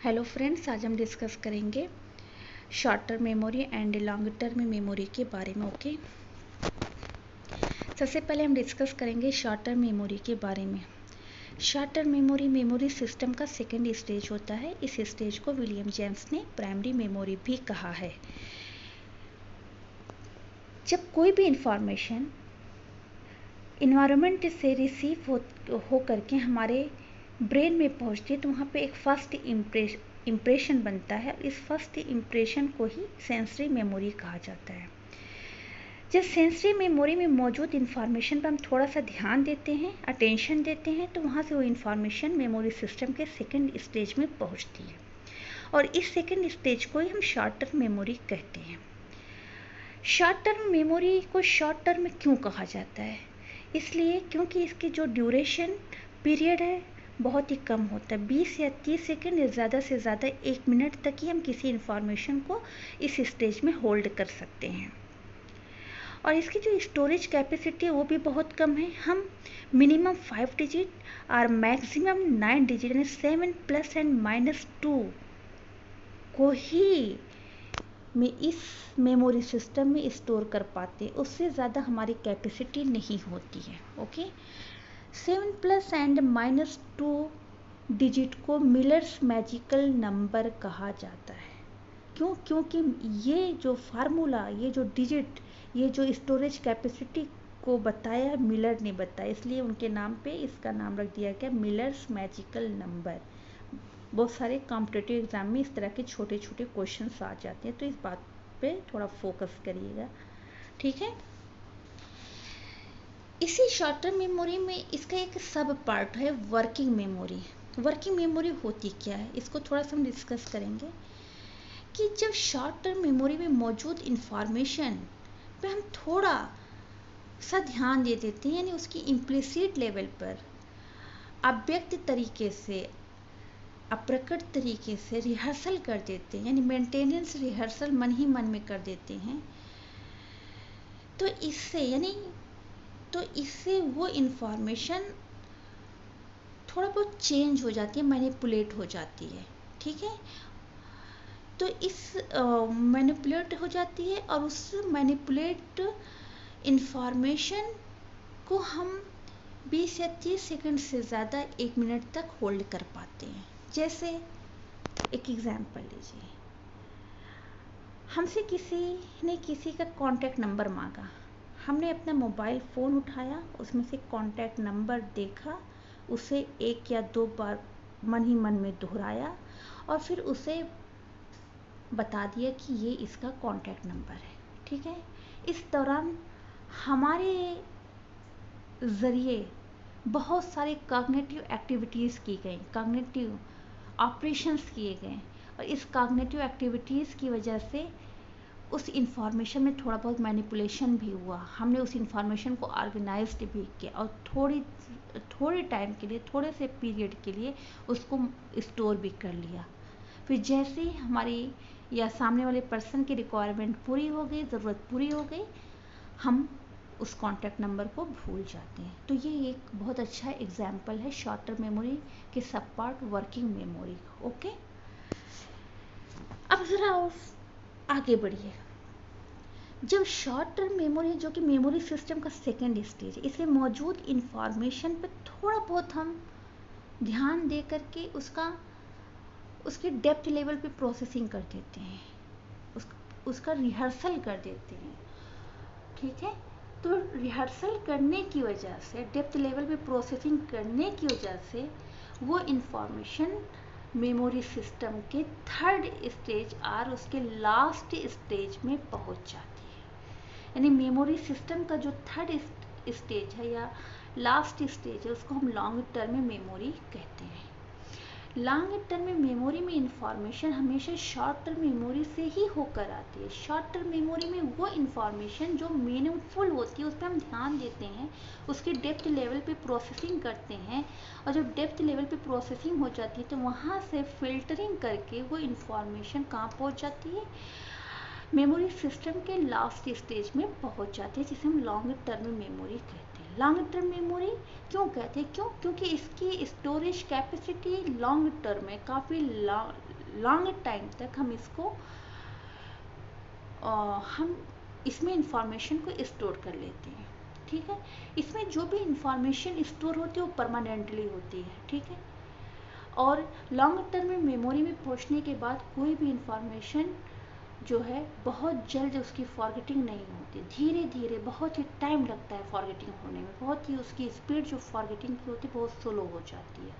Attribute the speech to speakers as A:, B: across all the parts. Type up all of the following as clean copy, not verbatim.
A: Hello friends, आज हम discuss करेंगे short term memory and long term memory के बारे में। ओके, सबसे पहले हम डिस्कस करेंगे शॉर्ट टर्म मेमोरी के बारे में। शॉर्ट टर्म मेमोरी सिस्टम का सेकेंड स्टेज होता है। इस स्टेज को विलियम जेम्स ने प्राइमरी मेमोरी भी कहा है। जब कोई भी इंफॉर्मेशन इन्वायरमेंट से रिसीव हो करके हमारे ब्रेन में पहुंचती है तो वहाँ पे एक फर्स्ट इम्प्रेशन बनता है। इस फर्स्ट इम्प्रेशन को ही सेंसरी मेमोरी कहा जाता है। जब सेंसरी मेमोरी में मौजूद इंफॉर्मेशन पर हम थोड़ा सा ध्यान देते हैं, अटेंशन देते हैं, तो वहाँ से वो इंफॉर्मेशन मेमोरी सिस्टम के सेकेंड स्टेज में पहुँचती है और इस सेकेंड स्टेज को ही हम शॉर्ट टर्म मेमोरी कहते हैं। शॉर्ट टर्म मेमोरी को शॉर्ट टर्म क्यों कहा जाता है? इसलिए क्योंकि इसकी जो ड्यूरेशन पीरियड है बहुत ही कम होता है। 20 या 30 सेकेंड या ज़्यादा से ज़्यादा 1 मिनट तक ही हम किसी इंफॉर्मेशन को इस स्टेज में होल्ड कर सकते हैं। और इसकी जो स्टोरेज कैपेसिटी है वो भी बहुत कम है। हम मिनिमम 5 डिजिट और मैक्सिमम 9 डिजिट यानी 7 प्लस एंड माइनस 2 को ही में इस मेमोरी सिस्टम में स्टोर कर पाते, उससे ज़्यादा हमारी कैपेसिटी नहीं होती है। Okay, 7 plus and minus 2 digit को मिलर्स मैजिकल नंबर कहा जाता है। क्यों? क्योंकि ये जो फार्मूला, ये जो डिजिट, ये जो स्टोरेज कैपेसिटी को बताया मिलर ने बताया, इसलिए उनके नाम पे इसका नाम रख दिया गया मिलर्स मैजिकल नंबर। बहुत सारे कॉम्पिटिटिव एग्जाम में इस तरह के छोटे छोटे क्वेश्चंस आ जाते हैं, तो इस बात पे थोड़ा फोकस करिएगा, ठीक है। इसी शॉर्ट टर्म मेमोरी में इसका एक सब पार्ट है वर्किंग मेमोरी। वर्किंग मेमोरी होती क्या है, इसको थोड़ा सा हम डिस्कस करेंगे कि जब शॉर्ट टर्म मेमोरी में मौजूद इंफॉर्मेशन पे हम थोड़ा सा ध्यान दे देते हैं, यानी उसकी इम्प्लिसिट लेवल पर अव्यक्त तरीके से, अप्रकट तरीके से रिहर्सल कर देते हैं, यानी मेंटेनेंस रिहर्सल मन ही मन में कर देते हैं, तो इससे वो इंफॉर्मेशन थोड़ा बहुत चेंज हो जाती है, मैनिपुलेट हो जाती है, ठीक है। तो इस मैनिपुलेट हो जाती है और उस मैनिपुलेट इंफॉर्मेशन को हम 20 या 30 सेकंड से ज़्यादा 1 मिनट तक होल्ड कर पाते हैं। जैसे एक एग्जाम्पल लीजिए, हमसे किसी का कॉन्टैक्ट नंबर मांगा, हमने अपना मोबाइल फ़ोन उठाया, उसमें से कॉन्टैक्ट नंबर देखा, उसे 1 या 2 बार मन ही मन में दोहराया और फिर उसे बता दिया कि ये इसका कॉन्टैक्ट नंबर है, ठीक है। इस दौरान हमारे ज़रिए बहुत सारे कॉग्निटिव एक्टिविटीज़ की गई, कॉग्निटिव ऑपरेशंस किए गए और इस कॉग्निटिव एक्टिविटीज़ की वजह से उस इंफॉर्मेशन में थोड़ा बहुत मैनिपुलेशन भी हुआ। हमने उस इंफॉर्मेशन को ऑर्गेनाइज्ड भी किया और थोड़े टाइम के लिए, थोड़े से पीरियड के लिए उसको स्टोर भी कर लिया। फिर जैसे ही हमारी या सामने वाले पर्सन की रिक्वायरमेंट पूरी हो गई, ज़रूरत पूरी हो गई, हम उस कॉन्टैक्ट नंबर को भूल जाते हैं। तो ये एक बहुत अच्छा एग्जाम्पल है शॉर्ट टर्म मेमोरी के सब पार्ट वर्किंग मेमोरी। ओके, अब ज़रा आगे बढ़िए। जब शॉर्ट टर्म मेमोरी, जो कि मेमोरी सिस्टम का सेकेंड स्टेज है, इसमें मौजूद इंफॉर्मेशन पर थोड़ा बहुत हम ध्यान दे करके उसके डेप्थ लेवल पे प्रोसेसिंग कर देते हैं, उसका रिहर्सल कर देते हैं, ठीक है। तो रिहर्सल करने की वजह से, डेप्थ लेवल पे प्रोसेसिंग करने की वजह से वो इंफॉर्मेशन मेमोरी सिस्टम के थर्ड स्टेज और उसके लास्ट स्टेज में पहुंच जाती है। यानी मेमोरी सिस्टम का जो थर्ड स्टेज है या लास्ट स्टेज है, उसको हम लॉन्ग टर्म मेमोरी कहते हैं। लॉन्ग टर्म मेमोरी में इंफॉर्मेशन हमेशा शॉर्ट टर्म मेमोरी से ही होकर आती है। शॉर्ट टर्म मेमोरी में वो इंफॉर्मेशन जो मीनिंगफुल होती है उस पर हम ध्यान देते हैं, उसके डेप्थ लेवल पे प्रोसेसिंग करते हैं और जब डेप्थ लेवल पे प्रोसेसिंग हो जाती है तो वहाँ से फिल्टरिंग करके वो इंफॉर्मेशन कहाँ पहुँच जाती है, मेमोरी सिस्टम के लास्ट स्टेज में पहुँच जाती है, जिसे हम लॉन्ग टर्म मेमोरी कहते हैं। लॉन्ग टर्म मेमोरी क्यों कहते हैं? क्योंकि इसकी स्टोरेज कैपेसिटी लॉन्ग टर्म है, काफ़ी लॉन्ग टाइम तक हम इसमें इंफॉर्मेशन को स्टोर कर लेते हैं। ठीक है, इसमें जो भी इंफॉर्मेशन स्टोर होती है वो परमानेंटली होती है। ठीक है, और लॉन्ग टर्म मेमोरी में पहुंचने के बाद कोई भी इंफॉर्मेशन जो है बहुत जल्द उसकी फॉरगेटिंग नहीं होती, धीरे धीरे बहुत ही टाइम लगता है फॉरगेटिंग होने में, बहुत ही उसकी स्पीड जो फॉरगेटिंग की होती है बहुत स्लो हो जाती है।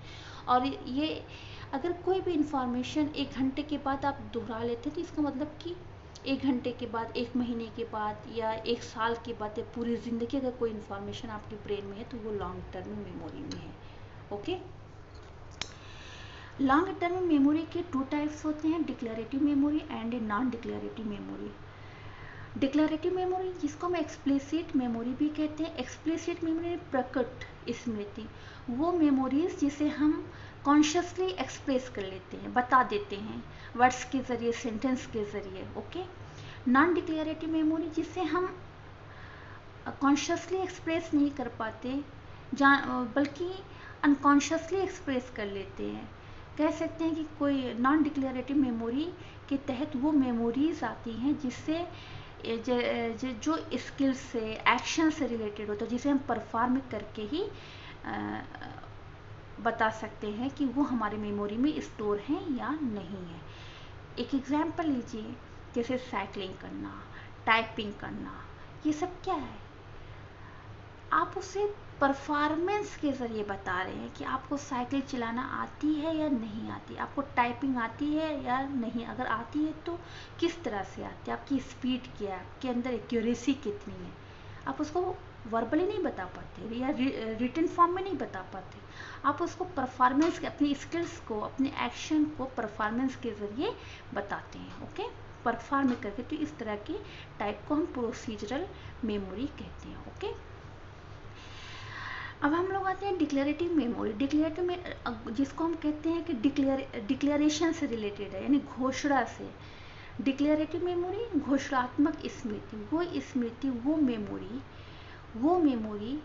A: और ये अगर कोई भी इंफॉर्मेशन 1 घंटे के बाद आप दोहरा लेते हैं तो इसका मतलब कि 1 घंटे के बाद, 1 महीने के बाद या 1 साल के बाद या पूरी ज़िंदगी अगर कोई इंफॉर्मेशन आपके ब्रेन में है तो वो लॉन्ग टर्म मेमोरी में है। ओके, लॉन्ग टर्म मेमोरी के 2 टाइप्स होते हैं, declarative memory and non declarative memory. Declarative memory जिसको हम एक्सप्लिसिट मेमोरी भी कहते हैं। एक्सप्लिसिट मेमोरी प्रकट स्मृति, वो मेमोरीज जिसे हम कॉन्शियसली एक्सप्रेस कर लेते हैं, बता देते हैं वर्ड्स के ज़रिए, सेंटेंस के ज़रिए। ओके, नॉन डिक्लेरेटिव मेमोरी जिसे हम कॉन्शियसली एक्सप्रेस नहीं कर पाते, बल्कि अनकॉन्शियसली एक्सप्रेस कर लेते हैं। कह सकते हैं कि कोई नॉन डिक्लेरेटिव मेमोरी के तहत वो मेमोरीज आती हैं जिससे जो स्किल्स से, एक्शन से रिलेटेड होता है, जिसे हम परफॉर्म करके ही बता सकते हैं कि वो हमारे मेमोरी में स्टोर हैं या नहीं है। एक एग्जांपल लीजिए, जैसे साइकिलिंग करना, टाइपिंग करना, ये सब क्या है? आप उसे परफॉर्मेंस के ज़रिए बता रहे हैं कि आपको साइकिल चलाना आती है या नहीं आती, आपको टाइपिंग आती है या नहीं, अगर आती है तो किस तरह से आती है, आपकी स्पीड क्या है, आपके अंदर एक्यूरेसी कितनी है। आप उसको वर्बली नहीं बता पाते या रिटन फॉर्म में नहीं बता पाते, आप उसको परफॉर्मेंस के, अपनी स्किल्स को, अपने एक्शन को परफॉर्मेंस के ज़रिए बताते हैं। ओके, परफॉर्म करके, तो इस तरह की टाइप को हम प्रोसीजरल मेमोरी कहते हैं। ओके, अब हम लोग आते हैं डिक्लेरेटिव मेमोरी। डिक्लेरेटिव में जिसको हम कहते हैं कि डिक्लेरेशन से रिलेटेड है, यानी घोषणा से। डिक्लेरेटिव मेमोरी घोषणात्मक स्मृति, वो मेमोरी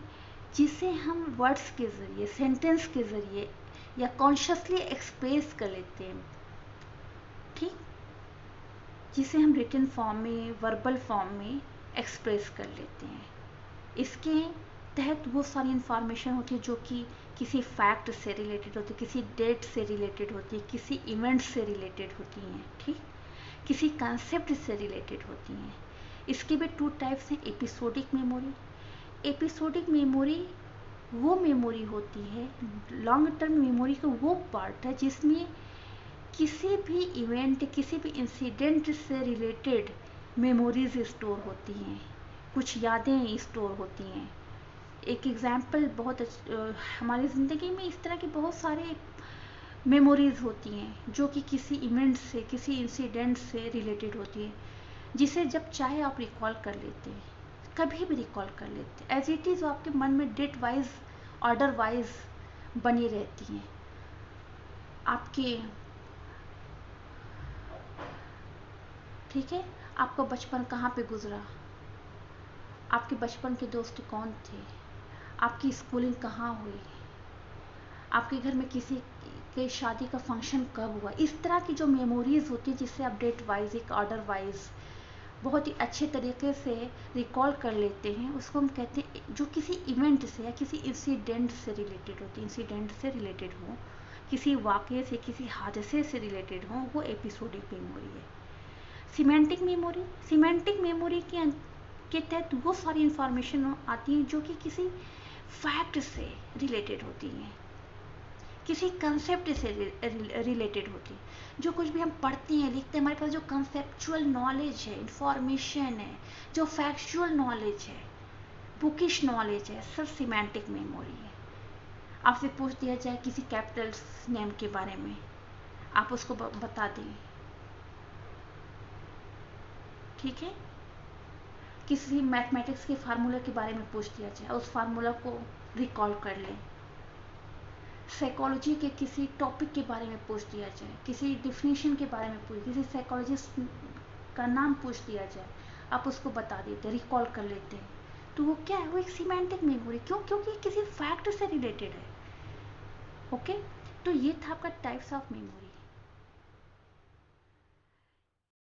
A: जिसे हम वर्ड्स के ज़रिए, सेंटेंस के ज़रिए या कॉन्शियसली एक्सप्रेस कर लेते हैं। ठीक, जिसे हम रिटन फॉर्म में, वर्बल फॉर्म में एक्सप्रेस कर लेते हैं। इसके तहत वो सारी इंफॉर्मेशन होती है जो कि किसी फैक्ट से रिलेटेड होती है, किसी डेट से रिलेटेड होती है, किसी इवेंट से रिलेटेड होती हैं। ठीक, किसी कंसेप्ट से रिलेटेड होती हैं। इसके भी 2 टाइप्स हैं, एपिसोडिक मेमोरी। एपिसोडिक मेमोरी वो मेमोरी होती है, लॉन्ग टर्म मेमोरी का वो पार्ट है जिसमें किसी भी इवेंट, किसी भी इंसिडेंट से रिलेटेड मेमोरीज स्टोर होती हैं, कुछ यादें स्टोर होती हैं। एक एग्जाम्पल, हमारी ज़िंदगी में इस तरह के बहुत सारे मेमोरीज होती हैं जो कि किसी इवेंट से, किसी इंसिडेंट से रिलेटेड होती है, जिसे जब चाहे आप रिकॉल कर लेते हैं, कभी भी रिकॉल कर लेते हैं। एज इट इज़ आपके मन में डेट वाइज, ऑर्डर वाइज बनी रहती हैं। आपके, ठीक है, आपका बचपन कहाँ पे गुजरा, आपके बचपन के दोस्त कौन थे, आपकी स्कूलिंग कहाँ हुई, आपके घर में किसी के शादी का फंक्शन कब हुआ। इस तरह की जो मेमोरीज होती है जिससे आप डेट वाइज, एक ऑर्डर वाइज बहुत ही अच्छे तरीके से रिकॉल कर लेते हैं, उसको हम कहते हैं, जो किसी इवेंट से या किसी इंसिडेंट से रिलेटेड होती है, इंसिडेंट से रिलेटेड हो, किसी वाक़ये से, किसी हादसे से रिलेटेड हो, वो एपिसोडिक मेमोरी है। सीमेंटिक मेमोरी के तहत वो सारी इंफॉर्मेशन आती है जो कि किसी फैक्ट से रिलेटेड होती हैं, किसी कंसेप्ट से रिलेटेड होती है। जो कुछ भी हम पढ़ते हैं, लिखते हैं, हमारे पास जो कंसेप्चुअल नॉलेज है, इंफॉर्मेशन है, जो फैक्चुअल नॉलेज है, बुकिश नॉलेज है, सब सीमेंटिक मेमोरी है। आपसे पूछ दिया जाए किसी कैपिटल्स नेम के बारे में, आप उसको बता दें। ठीक है, किसी मैथमेटिक्स के फार्मूला के बारे में पूछ दिया जाए, उस फार्मूला को रिकॉल कर लें। साइकोलॉजी के किसी टॉपिक के बारे में पूछ दिया जाए, किसी डिफिनीशन के बारे में किसी साइकोलॉजिस्ट का नाम पूछ दिया जाए, आप उसको बता देते हैं, रिकॉल कर लेते हैं। तो वो क्या है, वो एक सिमेंटिक मेमोरी। क्यों? क्योंकि किसी फैक्ट से रिलेटेड है। ओके, तो ये था आपका टाइप्स ऑफ मेमोरी।